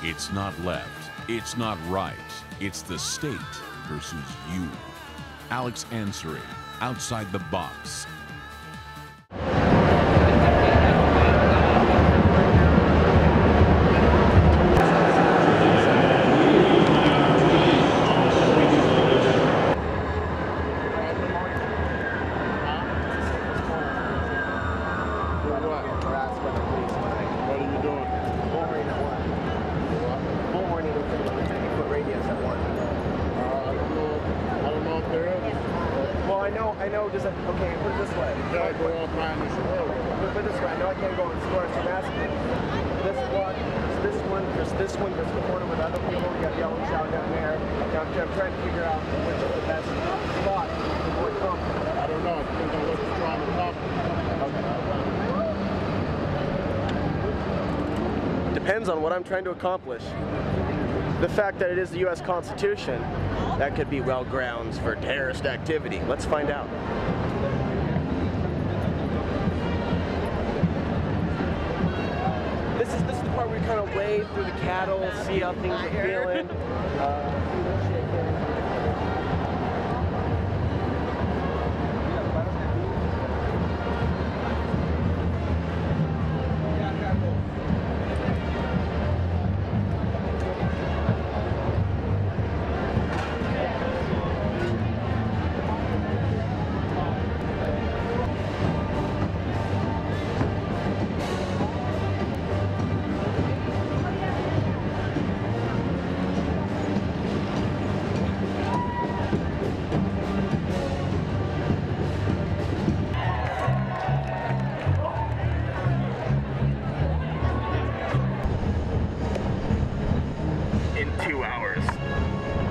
It's not left, it's not right, it's the state versus you. Alex Ansary, Outside the Box. I know, just, okay, put it this way. Yeah, go on behind this road. Put it this way, I know I can't go and score, so I'm asking this block, there's this one, there's the corner with other people, we got yellow shout down there. I'm trying to figure out which is the best spot to avoid conflict. I don't know, it depends on what you're trying to talk about. Depends on what I'm trying to accomplish. The fact that it is the U.S. Constitution, that could be well grounds for terrorist activity. Let's find out. This is the part where we kind of wade through the cattle, see how things are feeling.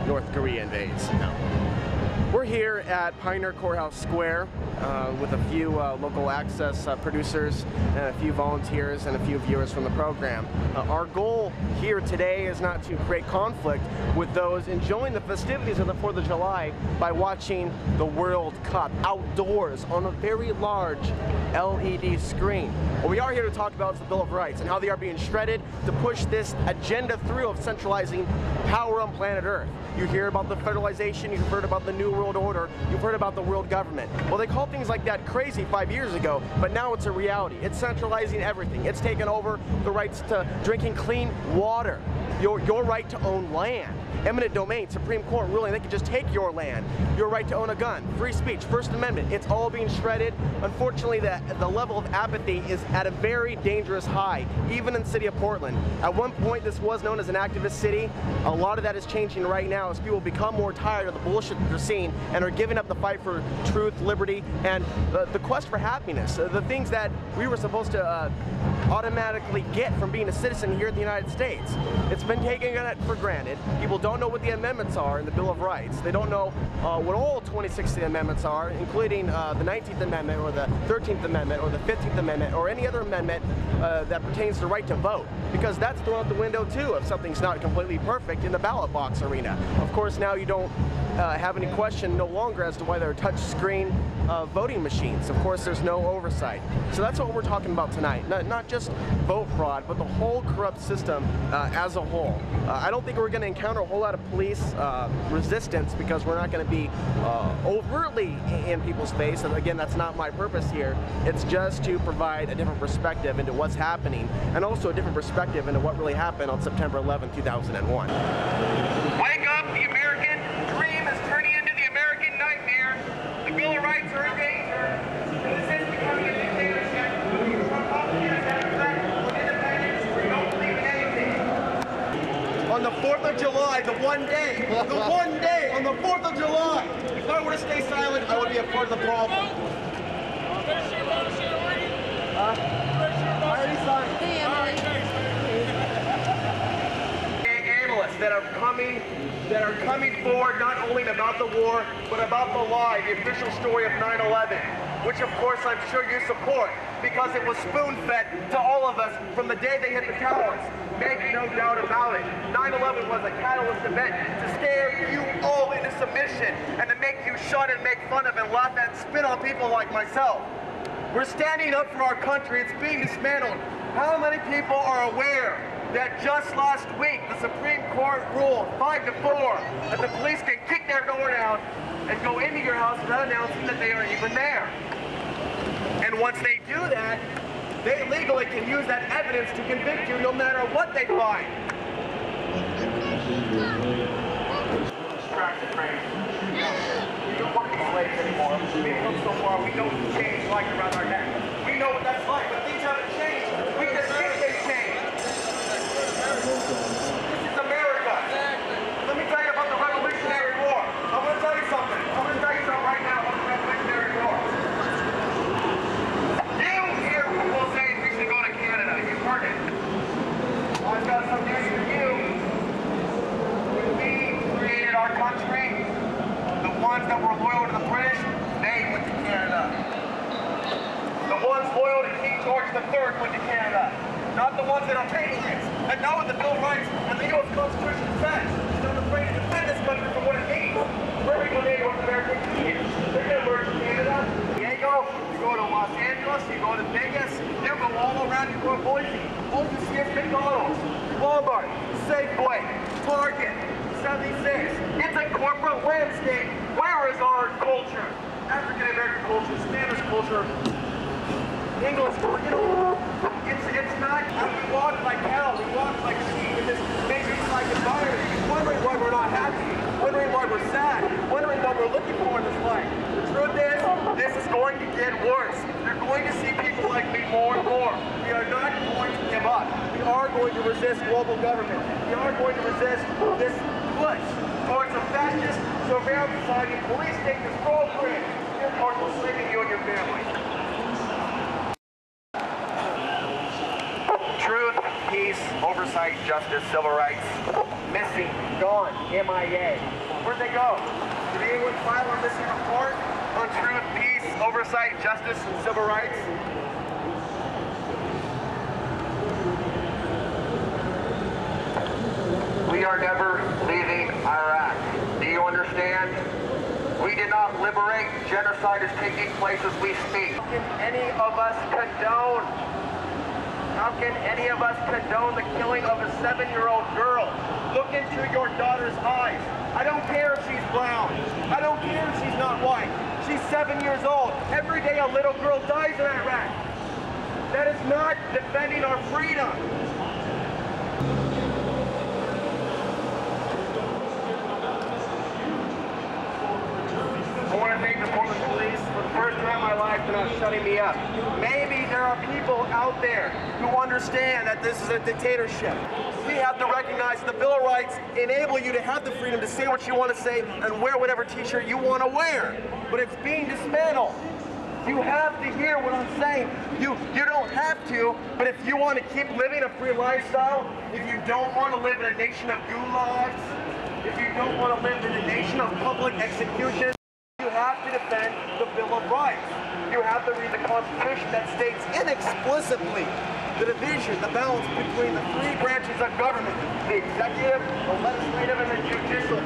North Korea invades. No. We're here at Pioneer Courthouse Square with a few local access producers and a few volunteers and a few viewers from the program. Our goal here today is not to create conflict with those enjoying the festivities of the 4th of July by watching the World Cup outdoors on a very large LED screen. What we are here to talk about is the Bill of Rights and how they are being shredded to push this agenda through of centralizing power on planet Earth. You hear about the federalization, you've heard about the New World Order, you've heard about the world government. Well, they called things like that crazy 5 years ago, but now it's a reality. It's centralizing everything. It's taken over the rights to drinking clean water, your right to own land, eminent domain, Supreme Court ruling they can just take your land, your right to own a gun, free speech, First Amendment. It's all being shredded. Unfortunately, the level of apathy is at a very dangerous high, even in the city of Portland. At one point, this was known as an activist city. A lot of that is changing right now as people become more tired of the bullshit that they're seeing and are giving up the fight for truth, liberty, and the quest for happiness. The things that we were supposed to automatically get from being a citizen here in the United States. It's been taken for granted. People don't know what the amendments are in the Bill of Rights. They don't know what all 26 amendments are, including the 19th Amendment or the 13th Amendment or the 15th Amendment or any other amendment that pertains to the right to vote, because that's thrown out the window too if something's not completely perfect in the ballot box arena. Of course, now you don't have any question no longer as to whether a touch screen voting machines. Of course, there's no oversight. So that's what we're talking about tonight. Not just vote fraud, but the whole corrupt system as a whole. I don't think we're going to encounter a whole lot of police resistance because we're not going to be overtly in people's face. And again, that's not my purpose here. It's just to provide a different perspective into what's happening, and also a different perspective into what really happened on September 11, 2001. Wake up, the American dream is turning into the American nightmare. The Bill of Rights are in danger. This is becoming a dictatorship. Trump officers have threat with independence. We don't believe in anything. On the 4th of July, the one day, on the 4th of July, if I were to stay silent, I would be a part of the problem. I already signed. Analysts that are coming forward not only about the war, but about the lie, the official story of 9/11, which of course I'm sure you support, because it was spoon-fed to all of us from the day they hit the towers. Make no doubt about it. 9/11 was a catalyst event to scare you all into submission and to make you shun and make fun of and laugh at and spit on people like myself. We're standing up for our country. It's being dismantled. How many people are aware that just last week the Supreme Court ruled 5-4 that the police can kick their door down and go into your house without announcing that they are even there? And once they do that, they legally can use that evidence to convict you no matter what they find. We don't want to be slaves anymore. We've come so far, we know what change like around our neck. We know what that's like, but things haven't changed. We just think they changed. This is America. Let me tell you about the Revolutionary War. I'm going to tell you something. Right now about the Revolutionary War. You hear people say we should go to Canada. You've heard it. I've got some news for you. When we created our country, the ones that were loyal to the British, they went to Canada. The ones loyal to King George III went to Canada. Not the ones that are patriots and know what the Bill of Rights and the U.S. Constitution says. They're not afraid to defend this country for what it means. For every day North American here. They're going to merge with Canada, Diego, you go to Los Angeles, you go to Vegas, you go all around, you go to Boise. All you see is McDonald's, Walmart, Safeway, Target, 76. It's a corporate landscape. Where is our culture? African-American culture, Spanish culture, English, you know, it's not, we walk like hell, we walk like sheep in this matrix-like environment, wondering why we're not happy, wondering why we're sad, wondering what we're looking for in this life. The truth is, this is going to get worse. You're going to see people like me more and more. We are not going to give up. We are going to resist global government. We are going to resist this push towards a fascist, surveillance society, police state control grid. You're part of enslaving you and your family. Truth, peace, oversight, justice, civil rights, missing, gone, MIA. Where'd they go? Did anyone file a missing report on truth, peace, oversight, justice, and civil rights? We are never leaving Iraq. Do you understand? We did not liberate. Genocide is taking place as we speak. How can any of us condone? How can any of us condone the killing of a 7-year-old girl? Look into your daughter's eyes. I don't care if she's brown. I don't care if she's not white. She's 7 years old. Every day a little girl dies in Iraq. That is not defending our freedom. I want to thank the Portland Police for the first time in my life for not shutting me up. Maybe there are people out there who understand that this is a dictatorship. We have to recognize the Bill of Rights enable you to have the freedom to say what you want to say and wear whatever t-shirt you want to wear. But it's being dismantled. You have to hear what I'm saying. You don't have to, but if you want to keep living a free lifestyle, if you don't want to live in a nation of gulags, if you don't want to live in a nation of public execution, you have to defend the Bill of Rights. You have to read the Constitution that states inexplicably the division, the balance between the three branches of government, the executive, the legislative, and the judicial.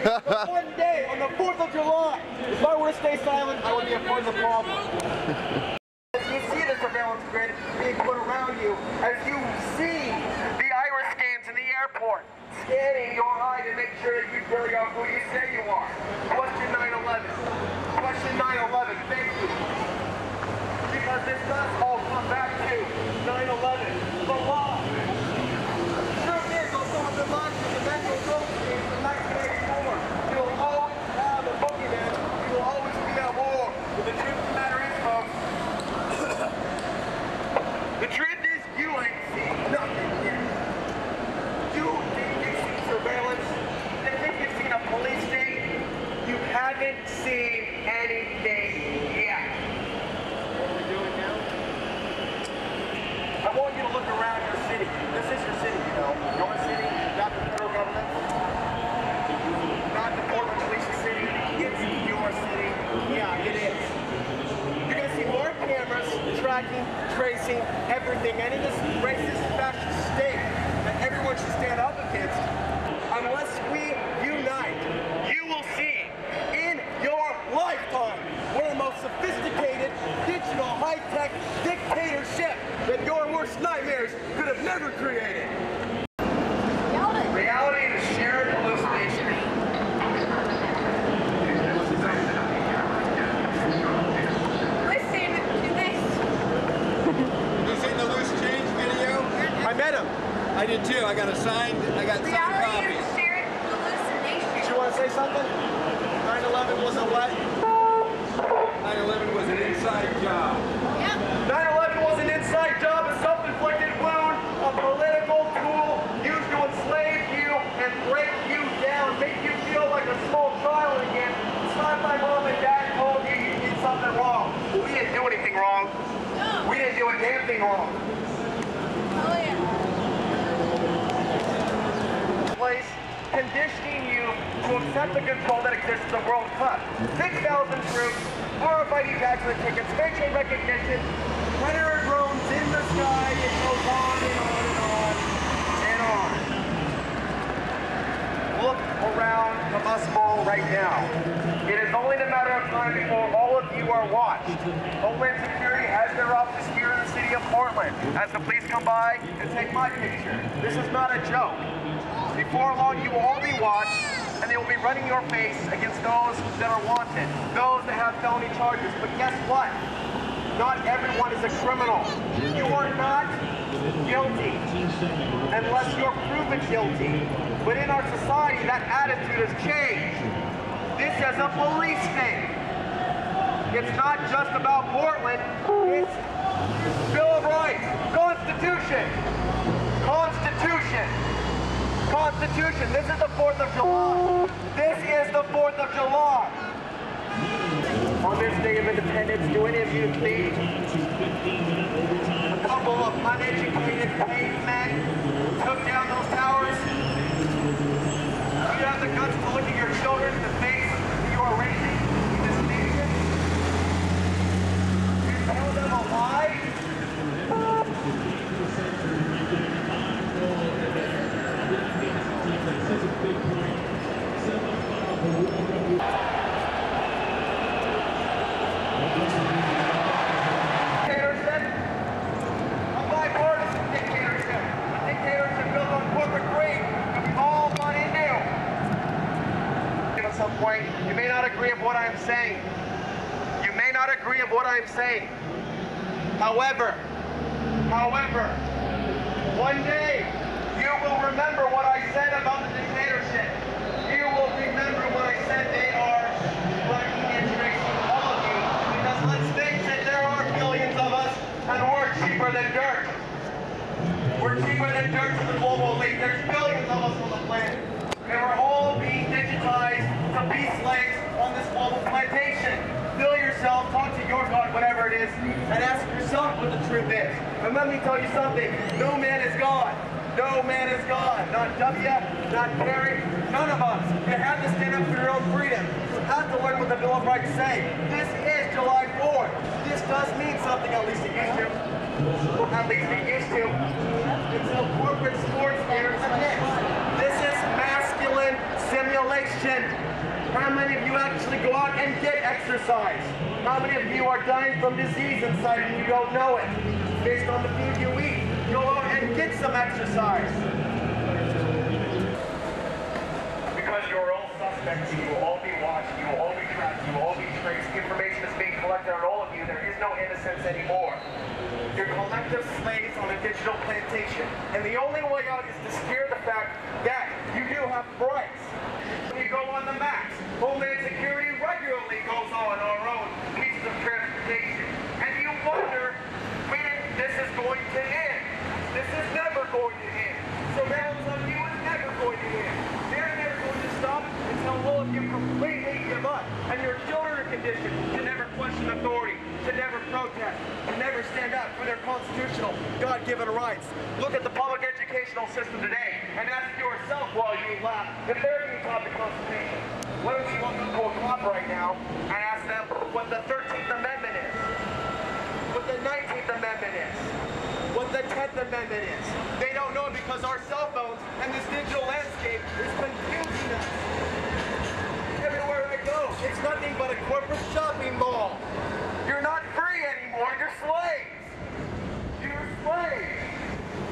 The one day on the 4th of July. If I were to stay silent, I would be a part of the problem. As you see the surveillance grid being put around you, as you see the iris scans in the airport, scanning your eye to make sure that you really are who you say you are. Question 9/11. Question 9/11. Thank you. Because this does all come back to 9/11. The law. Truth is, also with the monsters, the mental ghost games from 1984. You will always have a boogeyman. You will always be at war. But the truth of the matter is, folks, the truth is you ain't seen nothing yet. You think you've seen surveillance? You think you've seen a police state? You haven't seen anything yet. What are we doing now? I want you to look around your city. This is your city, you know. Your city, not the federal government. Not the Portland Police City. It's your city. Yeah, it is. You're going to see more cameras tracking, tracing, everything. And in this racist, fascist state that everyone should stand up against, unless we unite, you will see in your lifetime one of the most sophisticated, digital, high-tech dictatorship that your worst nightmares could have never created. Reality is a shared hallucination. Listen to this. You seen the loose change video? I met him. I did too. I got signed Reality is copies. a shared hallucination. Did you want to say something? 9/11 was a what? 9/11 was an inside job. Yep. 9/11 was an inside job, a self-inflicted wound, a political tool used to enslave you and break you down, make you feel like a small child again. It's not my mom and dad told you you did something wrong. We didn't do anything wrong. No. We didn't do a damn thing wrong. Oh yeah. Place conditioning you to accept the control that exists in the World Cup. 6,000 troops, RFID tags with tickets, face recognition, predator drones in the sky, it goes on and on and on and on. Look around the bus bowl right now. It is only a matter of time before all of you are watched. Homeland Security has their office here in the city of Portland as the police come by and take my picture. This is not a joke. Before long, you will all be watched, and they will be running your face against those that are wanted, those that have felony charges. But guess what? Not everyone is a criminal. You are not guilty unless you're proven guilty. But in our society, that attitude has changed. This is a police state. It's not just about Portland. It's Bill of Rights, Constitution, Constitution. Constitution. This is the 4th of July. This is the 4th of July. On this day of independence, do any of you think a couple of uneducated paid men took down those towers? Do you have the guts to look at your children in the face that you are raising in this nation? You tell them a lie? You may not agree with what I am saying. You may not agree with what I am saying. However, one day you will remember what I said about the dictatorship. You will remember what I said they are tracking and tracing all of you. Because let's face it, there are billions of us, and we're cheaper than dirt. We're cheaper than dirt to the global elite. There's billions of us on the planet. And we're all being digitized to be slaves on this global plantation. Fill yourself, talk to your God, whatever it is, and ask yourself what the truth is. And let me tell you something, no man is God. No man is God. Not W, not Kerry, none of us. You have to stand up for your own freedom. You have to learn what the Bill of Rights say. This is July 4th. This does mean something, at least it used to. At least it used to. Until corporate sports enters the mix. This is masculine simulation. actually go out and get exercise? How many of you are dying from disease inside and you don't know it? Based on the food you eat, go out and get some exercise. Because you're all suspects, you will all be watched, you will all be tracked, you will all be traced. Information is being collected on all of you. There is no innocence anymore. You're collective slaves on a digital plantation. And the only way out is to scare the fact that you do have rights. When you go on the maps, Homeland Security regularly goes on our own pieces of transportation. And you wonder when this is going to end. This is never going to end. Surveillance of you is never going to end. They're never going to stop until all of you completely give up. And your children are conditioned to never question authority, to never protest, to never stand up for their constitutional, God-given rights. Look at the public educational system today and ask yourself while you laugh if they're even taught the Constitution. What if you look to a cop right now and ask them what the 13th Amendment is, what the 19th Amendment is, what the 10th Amendment is? They don't know because our cell phones and this digital landscape is confusing us. Everywhere I go, it's nothing but a corporate shopping mall. You're not free anymore, you're slaves. You're slaves.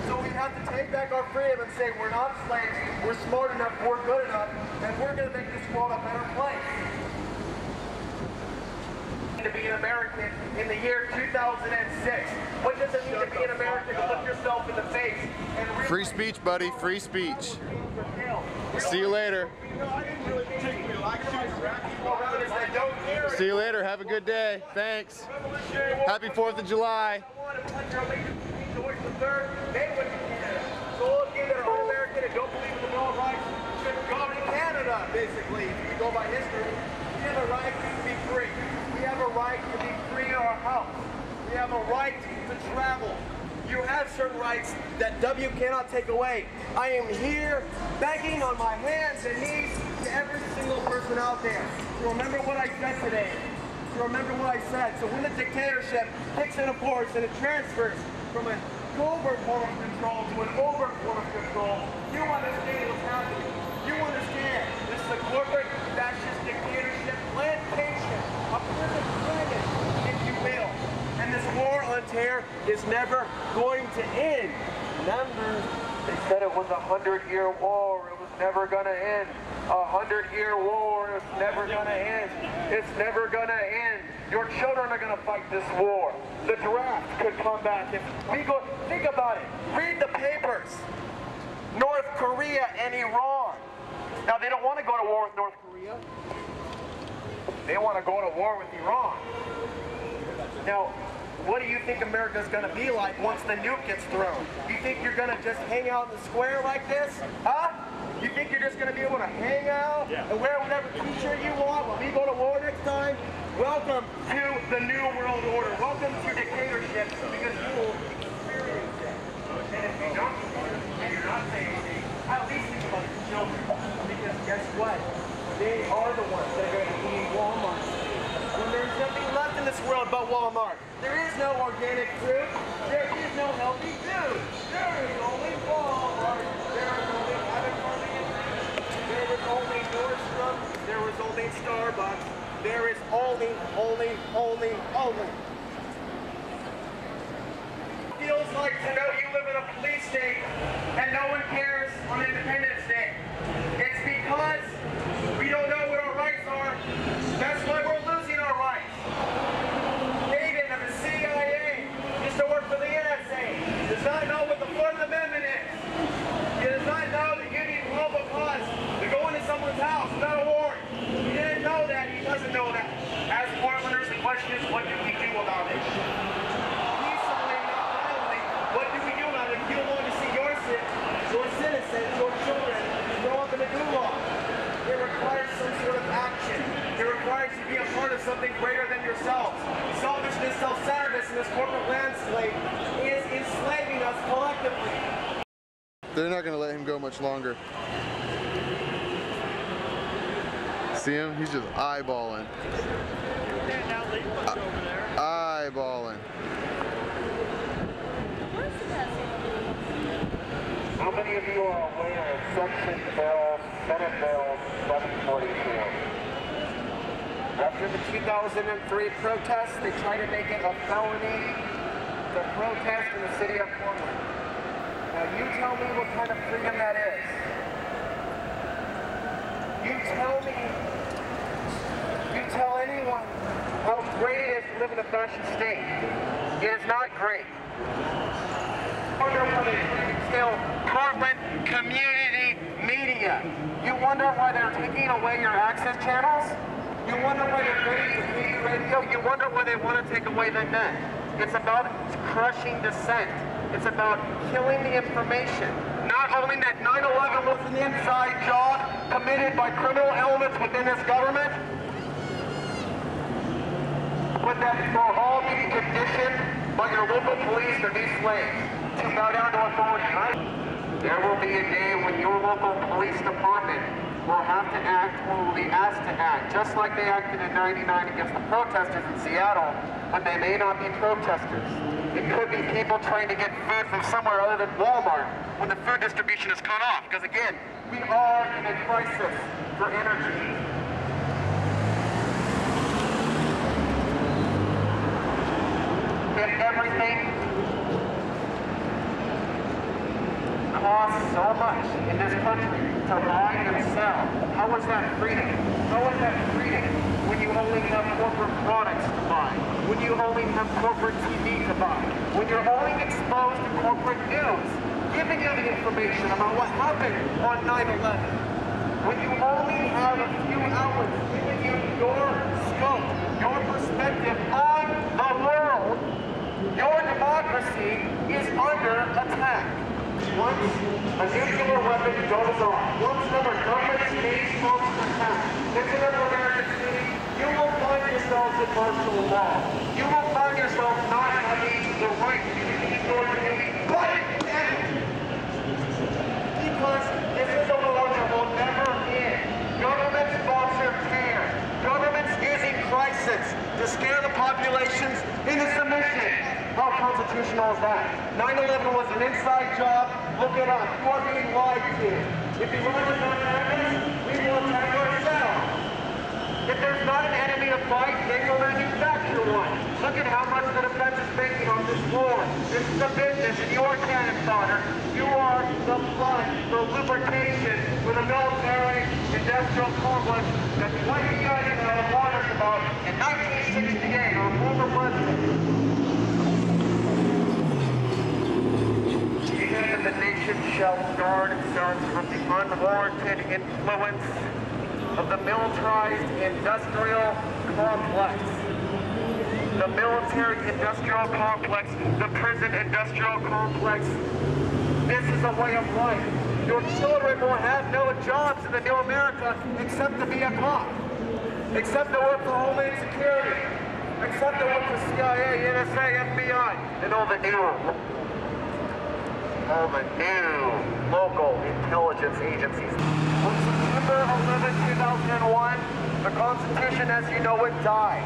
So we have to take back our freedom and say we're not slaves, we're smart enough, we're good enough, and we're going to make this world a better place. To be an American in the year 2006. What does it mean to be an American? To look yourself in the face and realize Free speech, buddy. Free speech. See you later. See you later. Have a good day. Thanks. Happy 4th of July. So all of you that are American and don't believe in the Bill of Rights should go to Canada, basically. If you go by history, we have a right to be free. We have a right to be free in our house. We have a right to travel. You have certain rights that W cannot take away. I am here begging on my hands and knees to every single person out there to remember what I said today. To remember what I said. So when the dictatorship kicks into force and it transfers from a covert form of control to an overt form of control, you understand what's happening. You understand this is a corporate fascist dictatorship plantation, a prison planet, if you will. And this war on terror is never going to end. Remember, they said it was a 100-year war. It was never going to end. A 100-year war. It's never going to end. It's never going to end. Your children are going to fight this war. The draft could come back. If we go, think about it. Read the papers. North Korea and Iran. Now, they don't want to go to war with North Korea. They want to go to war with Iran. Now, what do you think America's going to be like once the nuke gets thrown? You think you're going to just hang out in the square like this? Huh? You think you're just going to be able to hang out and wear whatever t-shirt you want when we go to war next time? Welcome to the New World Order. Welcome to dictatorship because you will experience it. And if you don't, and you're not saying anything, at least think about your children. Because guess what? They are the ones that are going to be in Walmart. When there's nothing left in this world but Walmart. There is no organic fruit. There is no healthy food. There is only Walmart. There is only Abercrombie. There is only Nordstrom. There is only Starbucks. There is only. Feels like to know you live in a police state and no one cares on Independence Day. It's because we don't know what our rights are. That's why we're losing our rights. David of the CIA used to work for the NSA. Does not know what the 4th Amendment is. He does not know that you need probable cause to go into someone's house without a warrant. He didn't know that. He doesn't know that. As Portlanders, the question is, what do we do about it? Peacefully, not violently, what do we do about it? If you don't want to see your citizens, your children, grow up in a gulag, it requires some sort of action. It requires you to be a part of something greater than yourselves. Selfishness, self-centeredness in this corporate landscape is enslaving us collectively. They're not going to let him go much longer. See him? He's just eyeballing. Eyeballing. How many of you are aware of Section Bill, Senate Bill 744? After the 2003 protests, they tried to make it a felony to protest in the city of Portland. Now you tell me what kind of freedom that is. You tell anyone how great it is to live in a fascist state. It is not great. You wonder why they kill Portland community media. You wonder why they're taking away your access channels? You wonder why they're going to TV radio? You wonder why they want to take away the net? It's about crushing dissent. It's about killing the information. Not only that 9/11 was an inside job committed by criminal elements within this government, but that will all be conditioned by your local police to be slaves, to bow down to authority. There will be a day when your local police department will have to act, or will be asked to act, just like they acted in '99 against the protesters in Seattle, when they may not be protesters. It could be people trying to get food from somewhere other than Walmart when the food distribution is cut off. Because again, we are in a crisis for energy. And everything costs so much in this country to buy and sell. How is that freedom? How is that freedom when you only have corporate products to buy? When you only have corporate TV to buy? When you're only exposed to corporate news, giving you the information about what happened on 9/11? When you only have a few outlets giving you your scope, your perspective on the world, your democracy is under attack. Once a nuclear weapon goes off, once another government state smokes attack, it's another American city, you will find yourselves in martial law. You will find yourself not having the right to use your community, but because this is a war that will never end. Government-sponsored terror. Governments using crisis to scare the populations into submission. How constitutional is that? 9/11 was an inside job. Look it up. You are being lied to. If you want to attack us, we will attack ourselves. If there's not an enemy to fight, then you'll manufacture one. Look at how much the defense is making on this war. This is a business, and you are cannon fodder. You are the blood, the lubrication for the military-industrial complex that Dwight Eisenhower warned us about in 1968, our former president. The nation shall guard itself from the unwarranted influence of the militarized industrial complex. The military-industrial complex, the prison-industrial complex. This is a way of life. Your children will have no jobs in the new America except to be a cop, except to work for Homeland Security, except to work for CIA, NSA, FBI, and all the new local intelligence agencies. On September 11, 2001, the Constitution as you know it died.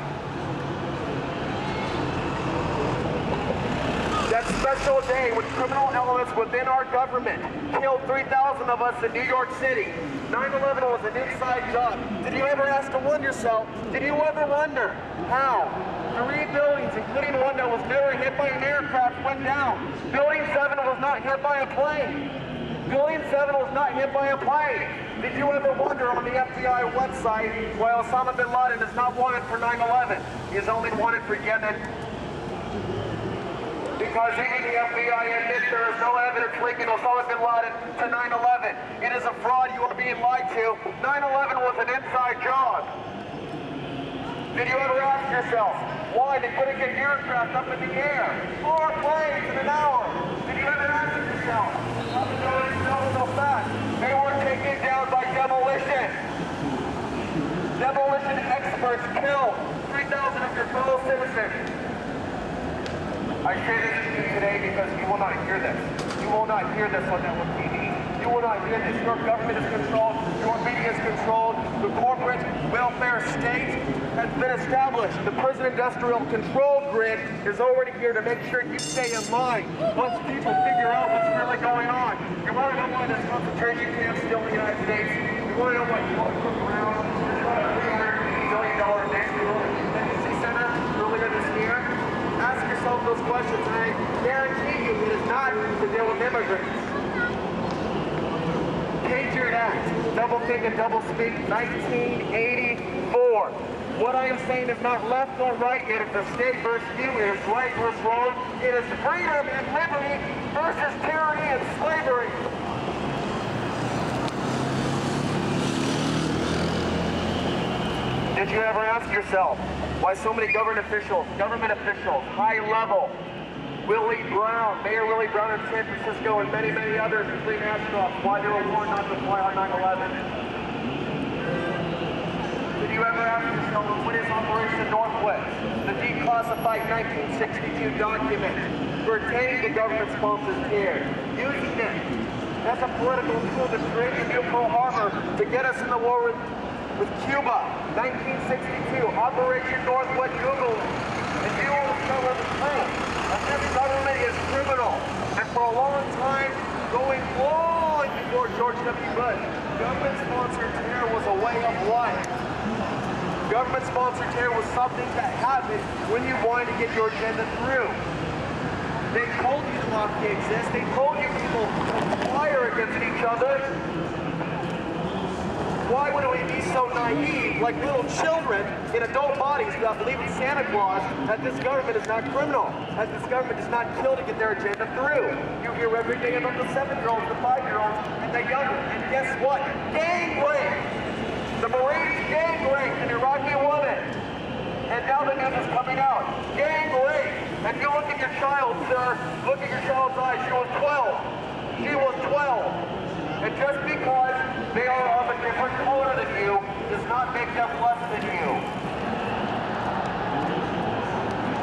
That special day when criminal elements within our government killed 3,000 of us in New York City. 9/11 was an inside job. Did you ever ask to wonder yourself, did you ever wonder how 3 buildings, including one that was never hit by an aircraft, went down? Building 7 was not hit by a plane. Building 7 was not hit by a plane. Did you ever wonder on the FBI website why Osama bin Laden is not wanted for 9/11? He is only wanted for Yemen. Because even the FBI admits there is no evidence linking Osama bin Laden to 9/11. It is a fraud. You are being lied to. 9/11 was an inside job. Did you ever ask yourself why they couldn't get aircraft up in the air? 4 planes in an hour. Did you ever ask yourself how the buildings fell so fast? They were taken down by demolition. Demolition experts killed 3,000 of your fellow citizens. I say this to you today because you will not hear this. You will not hear this on network TV. You will not hear this. Your government is controlled. Your media is controlled. The corporate welfare state has been established. The prison industrial control grid is already here to make sure you stay in line. Once people figure out what's really going on. You want to know why there's concentration camps still in the United States? You want to know why you want to cook around? There's not a $380 billion net yourself those questions, and I guarantee you it is not to deal with immigrants. Patriot Act, double think and double speak, 1984. What I am saying is not left or right, it is the state versus you, it is right versus wrong, it is freedom and liberty versus tyranny and slavery. Did you ever ask yourself why so many government officials, high level, Willie Brown, Mayor Willie Brown in San Francisco, and many, many others, including astronauts, why they were warned not to fly on 9/11? Did you ever ask yourself what is Operation Northwest, the declassified 1962 document pertaining to government-sponsored care, using it as a political tool to create a new Pearl Harbor to get us in the war with Cuba, 1962, Operation Northwest, Google it, and you will discover the truth. This government is criminal, and for a long time, going long before George W. Bush, government-sponsored terror was a way of life. Government-sponsored terror was something that happened when you wanted to get your agenda through. They told you the mafia exists. They told you people conspire against each other. Why would we be so naive, like little children in adult bodies, that believe in Santa Claus, that this government is not criminal, that this government does not kill to get their agenda through? You hear every day about the 7-year-olds, the 5-year-olds, and the younger. And guess what? Gang rape! The Marines gang raped an Iraqi woman. And now the news is coming out. Gang rape! And you look at your child, sir, look at your child's eyes. She was 12. She was 12. And just because they are of a different color than you does not make them less than you.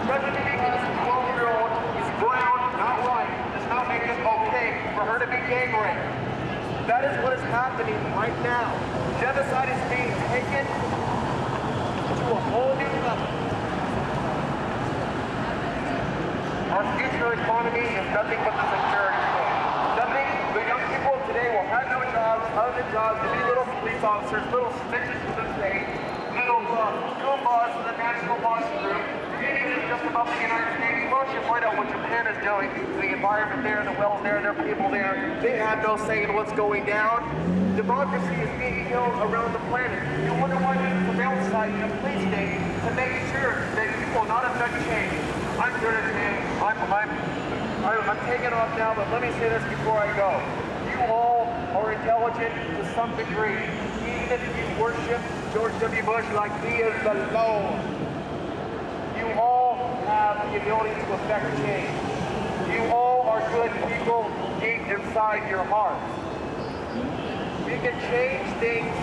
Just because a 12-year-old is brown, not white, does not make it okay for her to be gang raped. That is what is happening right now. Genocide is being taken to a whole new level. Our future economy is nothing but the security state. Nothing, the young people today will have no jobs, other jobs, to be little police officers, little snitches for the state, little goombas for the national boss group. It is just about the United States. Why don't you find out what Japan is doing? The environment there, the wells there, their people there. They have no say in what's going down. Democracy is being killed around the planet. You wonder why there's a surveillance site in a police state to make sure that you will not affect change. I'm here today. I'm taking off now, but let me say this before I go. You all are intelligent to some degree. Even if you worship George W. Bush like he is the Lord. You all have the ability to affect change. You all are good people deep inside your hearts. We can change things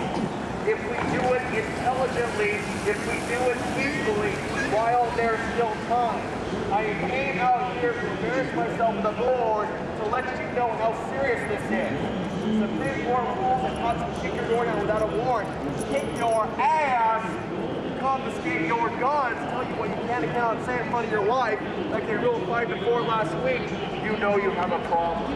if we do it intelligently, if we do it peacefully, while there's still time. I came out here to embarrass myself with the board to let you know how serious this is. Supreme Court rules and cops can kick your door down without a warrant, kick your ass, confiscate your guns, tell you what you can and cannot say in front of your wife, like they ruled 5-4 last week. You know you have a problem.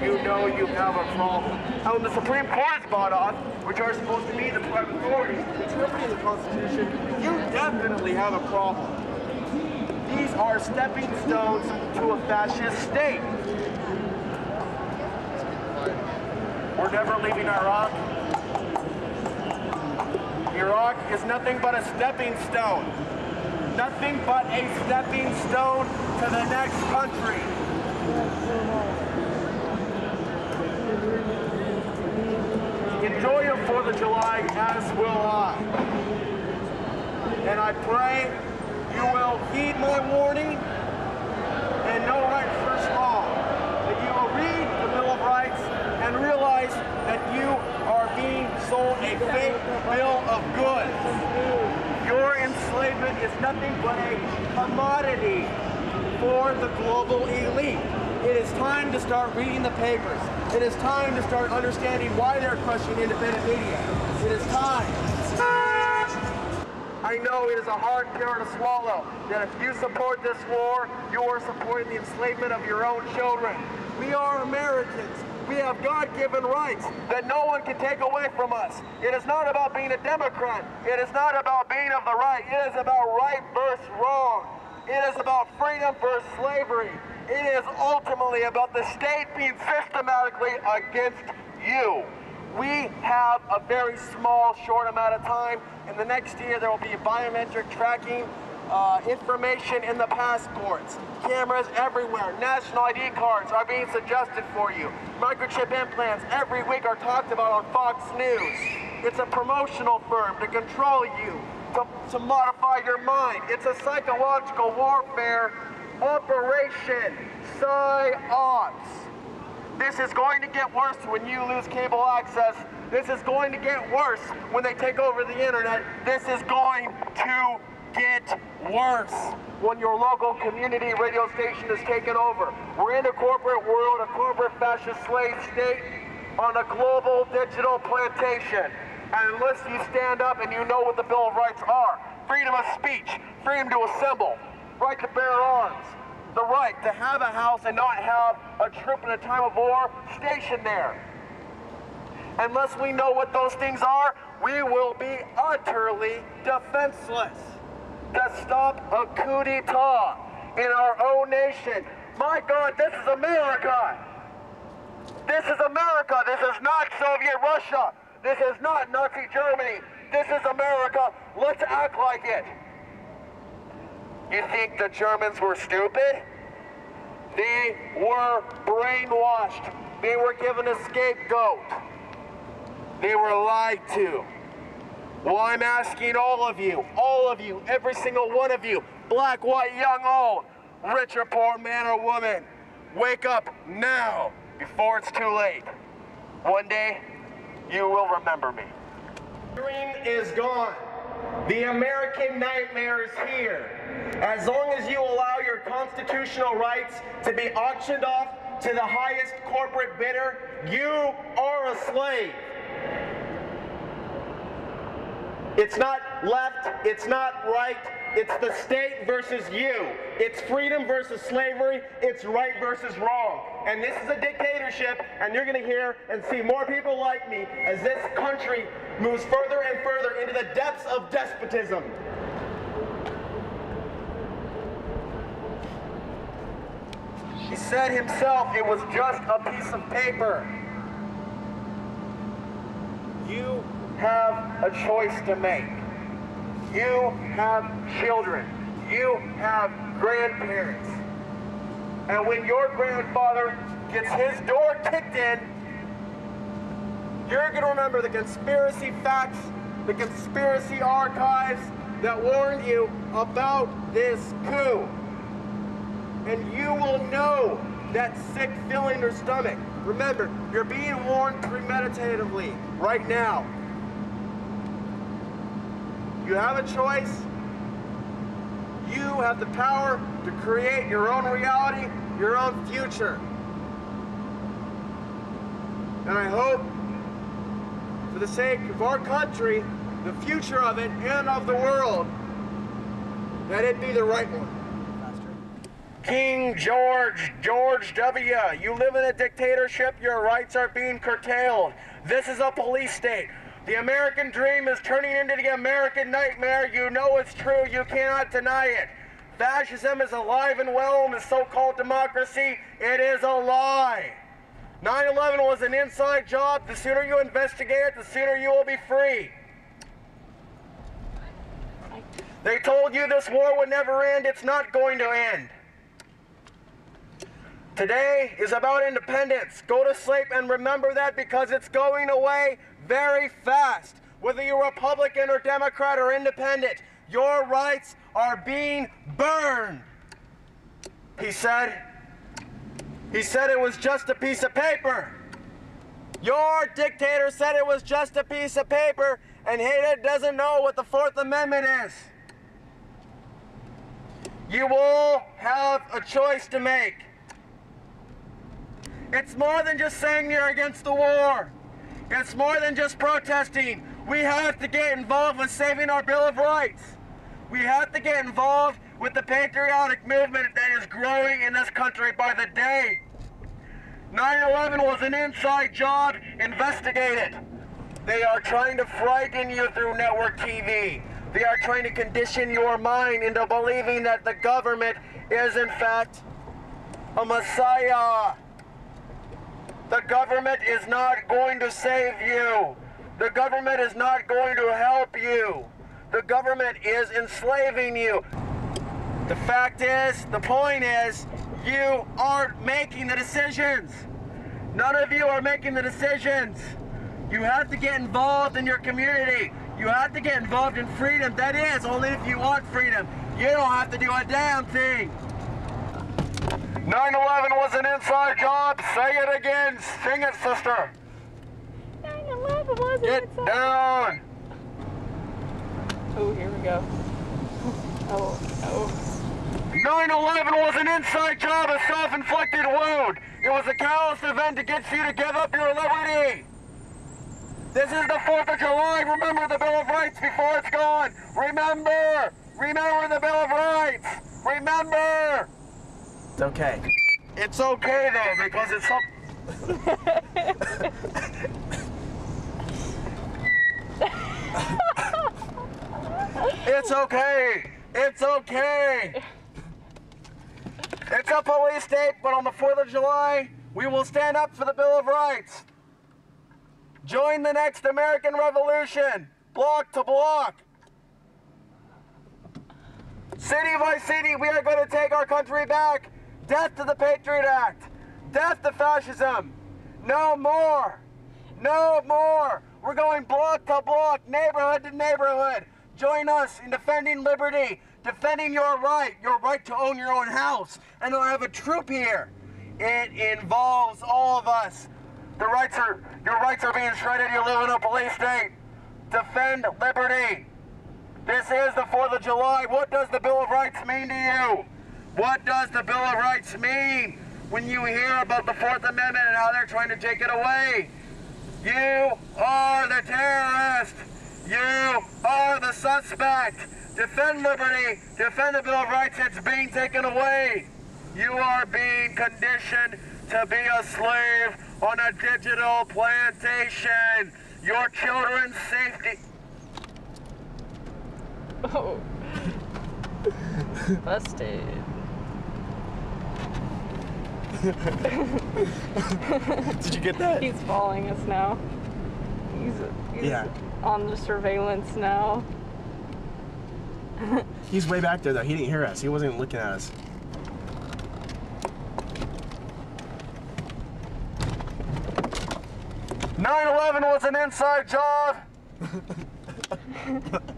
You know you have a problem. And when the Supreme Court is bought off, which are supposed to be the private authorities interpreting the Constitution, you definitely have a problem. These are stepping stones to a fascist state. We're never leaving Iraq. Iraq is nothing but a stepping stone. Nothing but a stepping stone to the next country. Enjoy your 4th of July, as will I. And I pray you will heed my warning and know right first wrong. That you will read the Bill of Rights and realize that you are being sold a fake bill of goods. Your enslavement is nothing but a commodity for the global elite. It is time to start reading the papers. It is time to start understanding why they're crushing independent media. It is time. I know it is a hard pill to swallow, that if you support this war, you are supporting the enslavement of your own children. We are Americans. We have God-given rights that no one can take away from us. It is not about being a Democrat. It is not about being of the right. It is about right versus wrong. It is about freedom versus slavery. It is ultimately about the state being systematically against you. We have a very small, short amount of time. In the next year, there will be biometric tracking, information in the passports, cameras everywhere, national ID cards are being suggested for you. Microchip implants every week are talked about on Fox News. It's a promotional firm to control you, to modify your mind. It's a psychological warfare operation, psyops. This is going to get worse when you lose cable access. This is going to get worse when they take over the internet. This is going to get worse when your local community radio station is taken over. We're in a corporate world, a corporate fascist slave state on a global digital plantation. And unless you stand up and you know what the Bill of Rights are, freedom of speech, freedom to assemble, right to bear arms, the right to have a house and not have a troop in a time of war stationed there. Unless we know what those things are, we will be utterly defenseless to stop a coup d'etat in our own nation. My God, this is America. This is America. This is not Soviet Russia. This is not Nazi Germany. This is America. Let's act like it. You think the Germans were stupid? They were brainwashed. They were given a scapegoat. They were lied to. Well, I'm asking all of you, every single one of you, black, white, young, old, rich or poor, man or woman, wake up now before it's too late. One day, you will remember me. The dream is gone. The American nightmare is here. As long as you allow your constitutional rights to be auctioned off to the highest corporate bidder, you are a slave. It's not left, it's not right, it's the state versus you. It's freedom versus slavery, it's right versus wrong. And this is a dictatorship, and you're going to hear and see more people like me as this country moves further and further into the depths of despotism. He said himself it was just a piece of paper. You have a choice to make. You have children. You have grandparents. And when your grandfather gets his door kicked in, you're going to remember the conspiracy facts, the conspiracy archives that warned you about this coup. And you will know that sick feeling in your stomach. Remember, you're being warned premeditatively right now. You have a choice. You have the power to create your own reality, your own future. And I hope, for the sake of our country, the future of it and of the world, that it be the right one. King George W., you live in a dictatorship, your rights are being curtailed. This is a police state. The American dream is turning into the American nightmare. You know it's true, you cannot deny it. Fascism is alive and well in the so-called democracy. It is a lie. 9/11 was an inside job. The sooner you investigate it, the sooner you will be free. They told you this war would never end. It's not going to end. Today is about independence. Go to sleep and remember that, because it's going away very fast. Whether you're Republican or Democrat or independent, your rights are being burned. He said it was just a piece of paper. Your dictator said it was just a piece of paper, and he doesn't know what the Fourth Amendment is. You all have a choice to make. It's more than just saying you're against the war. It's more than just protesting. We have to get involved with saving our Bill of Rights. We have to get involved with the patriotic movement that is growing in this country by the day. 9/11 was an inside job. Investigate it. They are trying to frighten you through network TV. They are trying to condition your mind into believing that the government is in fact a messiah. The government is not going to save you. The government is not going to help you. The government is enslaving you. The fact is, the point is, you aren't making the decisions. None of you are making the decisions. You have to get involved in your community. You have to get involved in freedom. That is, only if you want freedom. You don't have to do a damn thing. 9/11 was an inside job. Say it again. Sing it, sister. 9/11 was an Get inside down. Oh, here we go. Oh. 9/11 was an inside job, a self-inflicted wound. It was a callous event to get you to give up your liberty. This is the 4th of July. Remember the Bill of Rights before it's gone. Remember the Bill of Rights. Remember. It's okay. It's okay though, because it's so... It's okay. It's okay. It's a police state, but on the 4th of July, we will stand up for the Bill of Rights. Join the next American Revolution, block to block. City by city, we are going to take our country back. Death to the Patriot Act. Death to fascism. No more. No more. We're going block to block, neighborhood to neighborhood. Join us in defending liberty, defending your right to own your own house. And I have a troop here. It involves all of us. Your rights are being shredded. You live in a police state. Defend liberty. This is the 4th of July. What does the Bill of Rights mean to you? What does the Bill of Rights mean when you hear about the 4th Amendment and how they're trying to take it away? You are the terrorist. You are the suspect. Defend liberty. Defend the Bill of Rights. It's being taken away. You are being conditioned to be a slave on a digital plantation. Your children's safety. Oh. Busted. Did you get that? He's following us now. He's Yeah. on the surveillance now. He's way back there though. He didn't hear us. He wasn't looking at us. "9/11 was an inside job."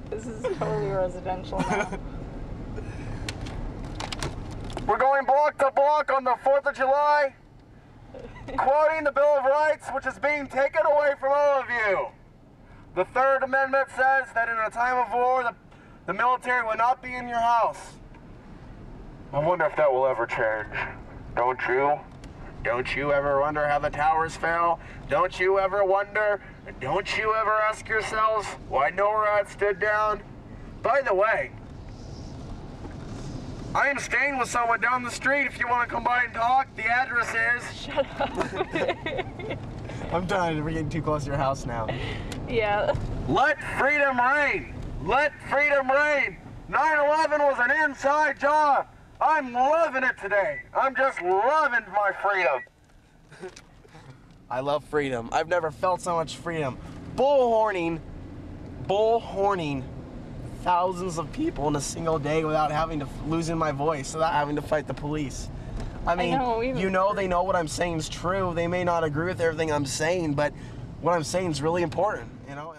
This is totally residential now. We're going block to block on the 4th of July, quoting the Bill of Rights, which is being taken away from all of you. The 3rd Amendment says that in a time of war, the military will not be in your house. I wonder if that will ever change. Don't you? Don't you ever wonder how the towers fell? Don't you ever wonder? Don't you ever ask yourselves why NORAD stood down? By the way, I am staying with someone down the street if you want to come by and talk. The address is... Shut up. I'm done. We're getting too close to your house now. Yeah. Let freedom reign. Let freedom reign. 9/11 was an inside job. I'm loving it today. I'm just loving my freedom. I love freedom. I've never felt so much freedom. Bullhorning thousands of people in a single day without having to losing my voice, without having to fight the police. I mean, they know what I'm saying is true. They may not agree with everything I'm saying, but what I'm saying is really important, you know?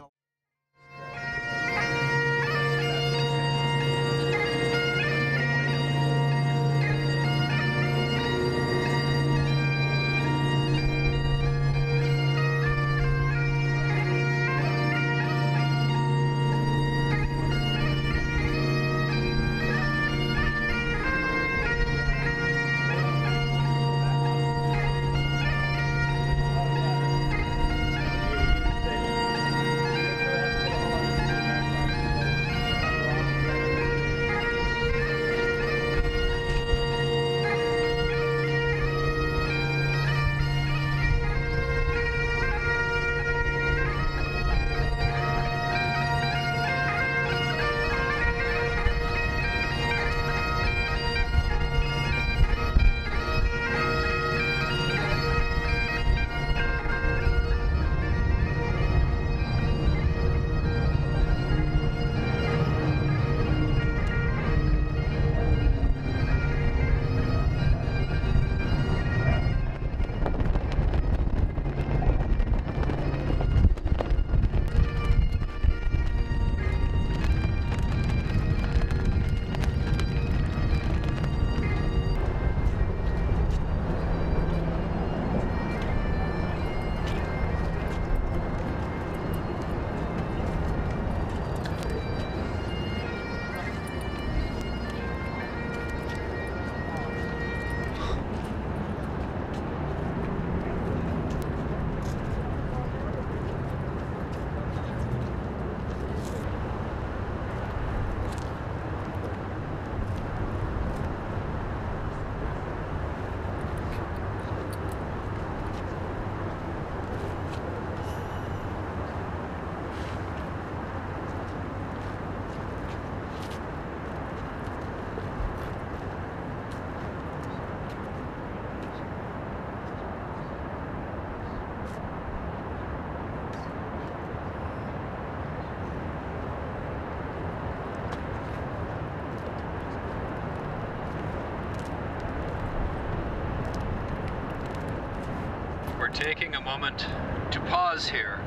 taking a moment to pause here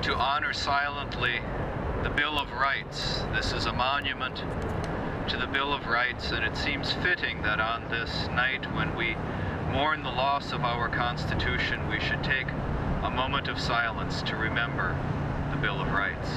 to honor silently the Bill of Rights. This is a monument to the Bill of Rights, and it seems fitting that on this night when we mourn the loss of our Constitution, we should take a moment of silence to remember the Bill of Rights.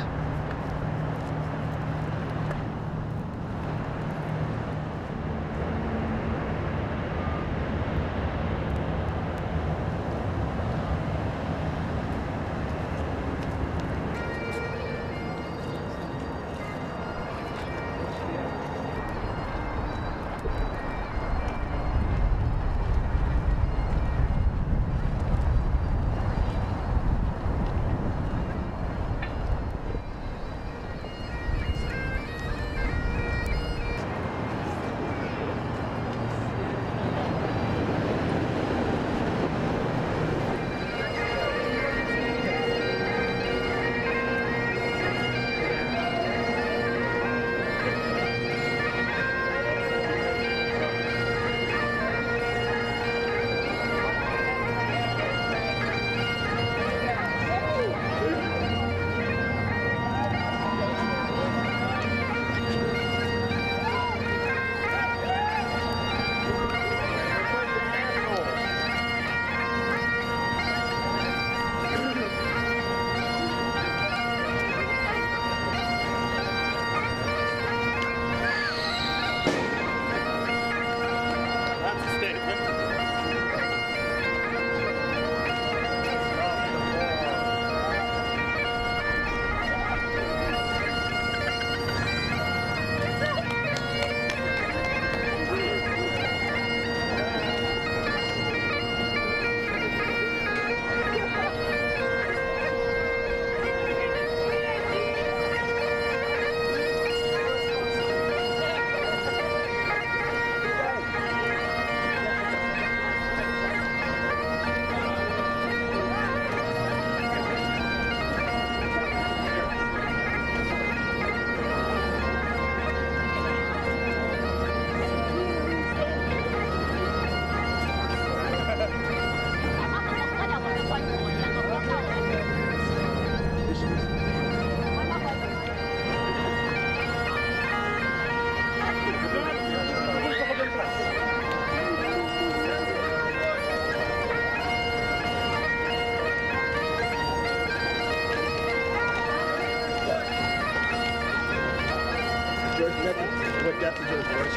What depth is your voice?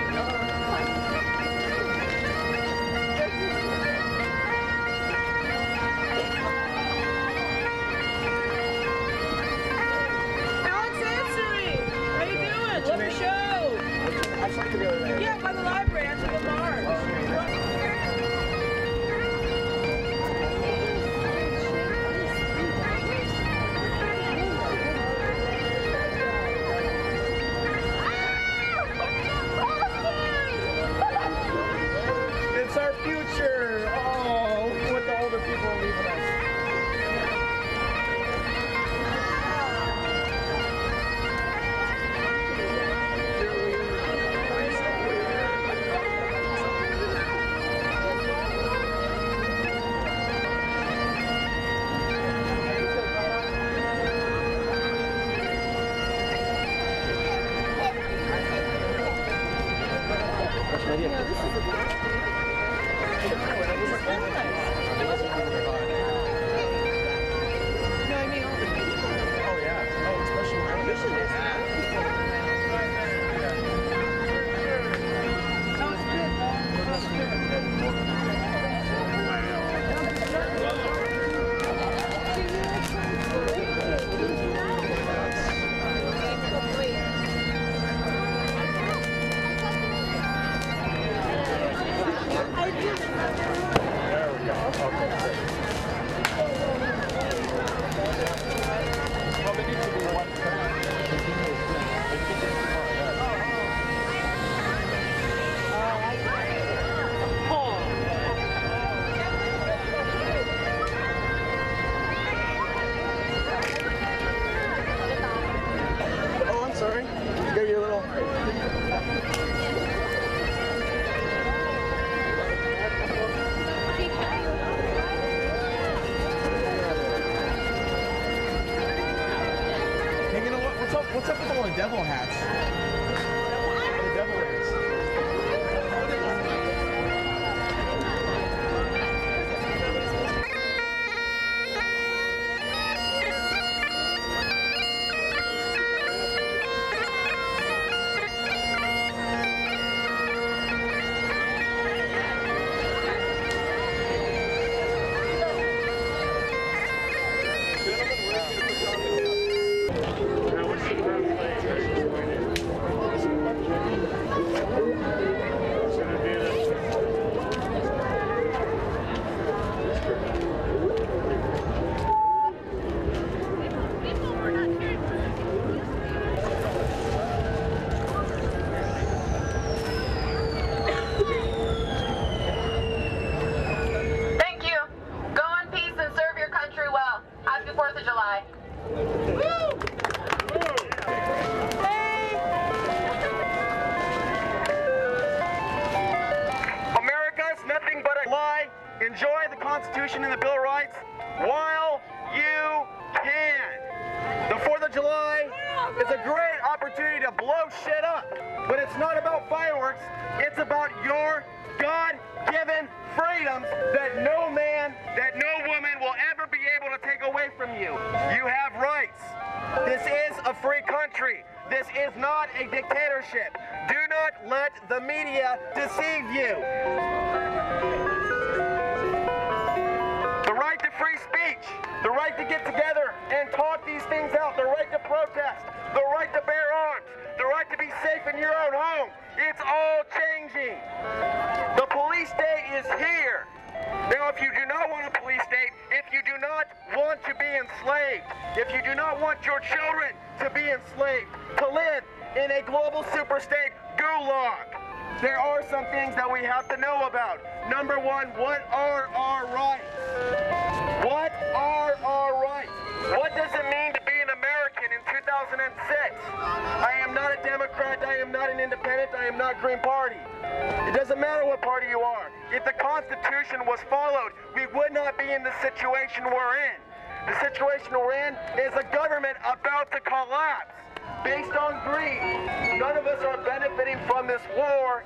Alex Ansary! How you doing? Love your show! I saw you the other day. Yeah, by the library. I took a Mars. It's our future! Oh, what the older people are leaving us. What's up with all the devil hats? The devil wears. Enjoy the Constitution and the Bill of Rights while you can. The 4th of July is a great opportunity to blow shit up, but it's not about fireworks, it's about your God-given freedoms that no man, that no woman will ever be able to take away from you. You have rights. This is a free country. This is not a dictatorship. Do not let the media deceive you. Free speech, the right to get together and talk these things out, the right to protest, the right to bear arms, the right to be safe in your own home. It's all changing. The police state is here. Now, if you do not want a police state, if you do not want to be enslaved, if you do not want your children to be enslaved, to live in a global superstate gulag, there are some things that we have to know about. Number one, what are our rights? What are our rights? What does it mean to be an American in 2006? I am not a Democrat, I am not an independent, I am not Green Party. It doesn't matter what party you are. If the Constitution was followed, we would not be in the situation we're in. The situation we're in is a government about to collapse based on greed. None of us are benefiting from this war,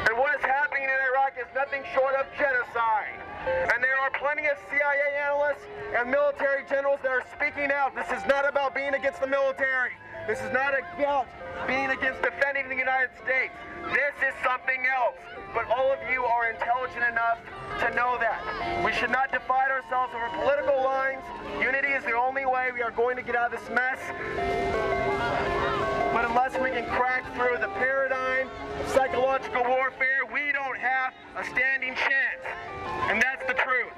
and what is happening in Iraq is nothing short of genocide. And there are plenty of CIA analysts and military generals that are speaking out. This is not about being against the military. This is not about being against defending the United States. This is something else. But all of you are intelligent enough to know that. We should not divide ourselves over political lines. Unity is the only way we are going to get out of this mess. But unless we can crack through the paradigm of psychological warfare, we don't have a standing chance. And that's the truth.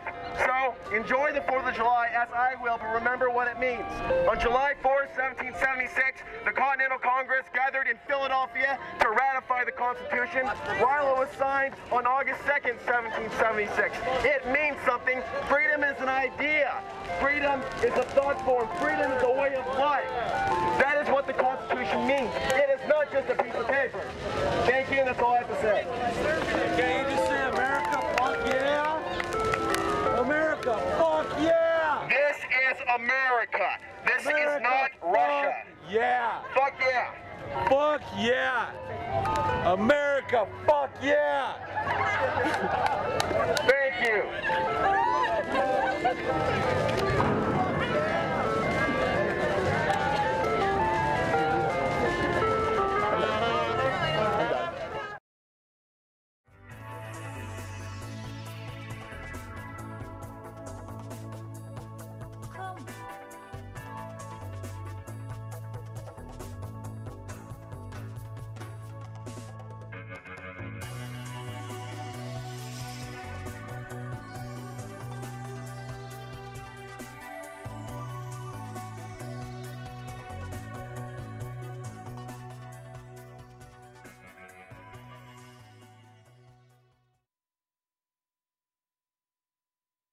So enjoy the 4th of July, as I will, but remember what it means. On July 4th, 1776, the Continental Congress gathered in Philadelphia to ratify the Constitution, while it was signed on August 2nd, 1776. It means something. Freedom is an idea. Freedom is a thought form. Freedom is a way of life. That is what the Constitution means. It is not just a piece of paper. Thank you, and that's all I have to say. Can you just say America, fuck yeah? America, fuck yeah! This is America. This is not Russia. Yeah. Fuck yeah. Fuck yeah. America, fuck yeah. Thank you.